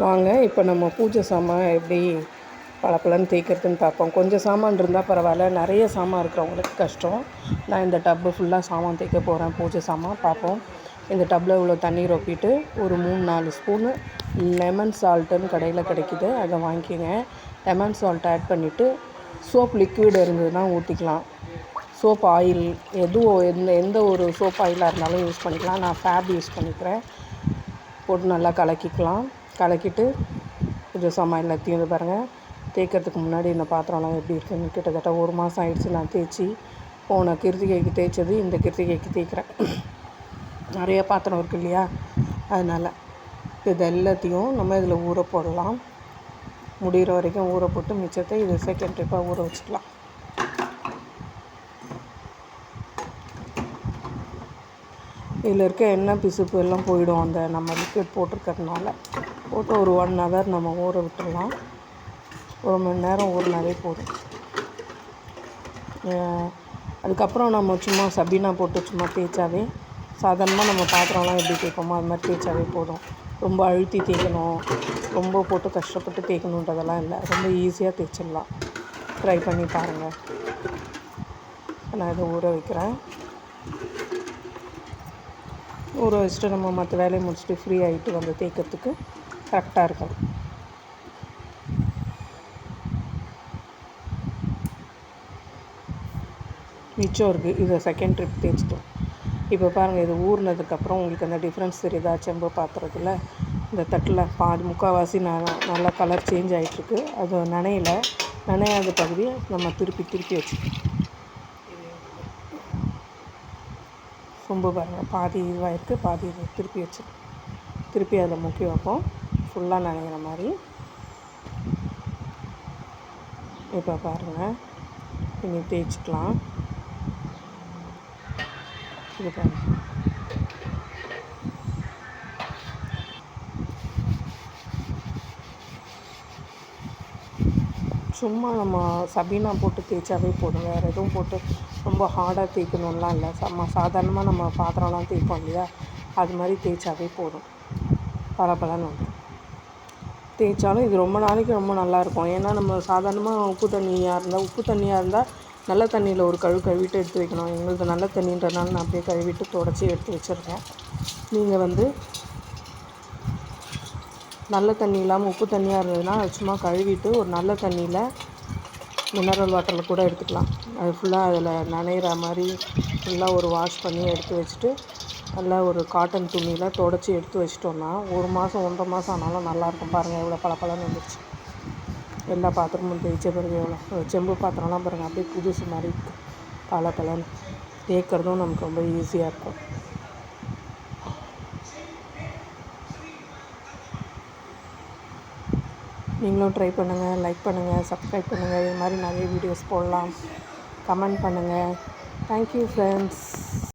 வாங்க இப்போ நம்ம பூஜை சாமான் எப்படி பளபளன்னு தேய்க்கிறதுன்னு பார்ப்போம். கொஞ்சம் சாமான் இருந்தால் பரவாயில்ல, நிறைய சாமான் இருக்கிறவங்களுக்கு கஷ்டம். நான் இந்த டப்பு ஃபுல்லாக சாமான் தேய்க்க போகிறேன். பூஜை சாமான் பார்ப்போம். இந்த டப்பில் இவ்வளோ தண்ணி ரொப்பிட்டு ஒரு 3-4 ஸ்பூனு லெமன் சால்ட்டுன்னு கடையில் கிடைக்கிது, அதை வாங்கிக்கோங்க. லெமன் சால்ட் ஆட் பண்ணிவிட்டு சோப் லிக்விட் இருந்ததுன்னா ஊற்றிக்கலாம். சோப் ஆயில் எந்த ஒரு சோப் ஆயிலாக இருந்தாலும் யூஸ் பண்ணிக்கலாம். நான் ஃபேப் யூஸ் பண்ணிக்கிறேன். போட்டு நல்லா கலக்கிக்கலாம். கலக்கிட்டு கொஞ்சம் சாமான் எல்லாத்தையும் இது பாருங்கள். தேய்க்கிறதுக்கு முன்னாடி இந்த பாத்திரம்லாம் எப்படி இருக்குதுன்னு கிட்டத்தட்ட 1 மாதம் ஆகிடுச்சு நான் தேய்ச்சி. போன கிருத்திகைக்கு தேய்ச்சது இந்த கிருத்திகைக்கு தேய்க்கிறேன். நிறைய பாத்திரம் இருக்குது இல்லையா, அதனால் இது எல்லாத்தையும் நம்ம இதில் ஊற போடலாம். முடிகிற வரைக்கும் ஊற போட்டு மிச்சத்தை இது செகண்ட் ட்ரிப்பாக ஊற வச்சுக்கலாம். இதில் இருக்க எண்ணெய் பிசுப்பு எல்லாம் போயிடும் அந்த நம்ம லிக்விட் போட்டிருக்கிறதுனால. போட்டு ஒரு 1 ஹவர் நம்ம ஊற விட்டுடலாம். 1 மணி நேரம் ஊறினாவே போதும். அதுக்கப்புறம் நம்ம சும்மா சபீனா போட்டு சும்மா தேய்ச்சாவே, சாதாரணமாக நம்ம பாத்திரம்லாம் எப்படி தேய்ப்போமோ அது மாதிரி தேய்ச்சாவே போதும். ரொம்ப அழுத்தி தேய்க்கணும், ரொம்ப போட்டு கஷ்டப்பட்டு தேய்க்கணுன்றதெல்லாம் இல்லை. ரொம்ப ஈஸியாக தேய்ச்சிடலாம். ட்ரை பண்ணி பாருங்கள். நான் இதை ஊற வைக்கிறேன். ஊற வச்சுட்டு நம்ம மற்ற வேலையை முடிச்சுட்டு ஃப்ரீ ஆகிட்டு வந்து தேய்க்கிறதுக்கு கரெக்டாக இருக்கும். மிச்சம் இருக்குது, இதை செகண்ட் ட்ரிப் தேய்ச்சிட்டோம். இப்போ பாருங்கள், இது ஊறினதுக்கப்புறம் உங்களுக்கு அந்த டிஃப்ரென்ஸ் தெரியுதா? செம்பு பாத்திரத்தில் இந்த தட்டில் முக்கால்வாசி நல்லா கலர் சேஞ்ச் ஆகிட்டுருக்கு. அது நனையாத பகுதியை நம்ம திருப்பி வச்சுக்கணும். சொம்பு பாருங்கள், பாதி இதுவாக இருக்குது, பாதி இதை திருப்பி அதில் முக்கி வைப்போம். ஃபுல்லாக நனைகிற மாதிரி. இப்போ பாருங்கள், இனி தேய்ச்சிக்கலாம். இது பாருங்கள், சும்மா நம்ம சபீனா போட்டு தேய்ச்சாவே போதும். வேறு எதுவும் போட்டு ரொம்ப ஹார்டாக தேய்க்கணும்லாம் இல்லை. சாதாரணமாக நம்ம பாத்திரம்லாம் தேய்ப்போம் இல்லையா, அது மாதிரி தேய்ச்சாவே போதும். பளபளன்னு வந்துடும். தேய்ச்சாலும் இது ரொம்ப நாளைக்கு ரொம்ப நல்லாயிருக்கும். ஏன்னா நம்ம சாதாரணமாக உப்பு தண்ணியாக இருந்தால் நல்ல தண்ணியில் ஒரு கழுவிட்டு எடுத்து வைக்கணும். எங்களுக்கு நல்ல தண்ணின்றதுனால நான் அப்படியே கழுவிட்டு தொடச்சி எடுத்து வச்சுருக்கேன். நீங்கள் நல்ல தண்ணி இல்லாமல் உப்பு தண்ணியாக இருந்ததுன்னா அது சும்மா கழுவிட்டு ஒரு நல்ல தண்ணியில் மினரல் வாட்டரில் கூட எடுத்துக்கலாம். அது ஃபுல்லாக அதில் நனைகிற மாதிரி ஃபுல்லாக ஒரு வாஷ் பண்ணி எடுத்து வச்சுட்டு நல்லா ஒரு காட்டன் துணியில் தொடச்சி எடுத்து வச்சிட்டோன்னா 1 மாதம் 1.5 மாதம் ஆனாலும் நல்லாயிருக்கும். பாருங்கள் எவ்வளோ பளபளன்னு வந்துடுச்சு. எல்லா பாத்திரமும் தேய்ச்ச பிறகு எவ்வளோ செம்பு பாத்திரம்லாம் பாருங்கள் அப்படியே புதுசு மாதிரி இருக்குது. பளபளன்னு தேய்க்கிறதும் நமக்கு ரொம்ப ஈஸியாக இருக்கும். நீங்களும் ட்ரை பண்ணுங்கள், லைக் பண்ணுங்கள், சப்ஸ்கிரைப் பண்ணுங்கள். இது மாதிரி நிறைய வீடியோஸ் போடலாம். கமெண்ட் பண்ணுங்கள். Thank you friends.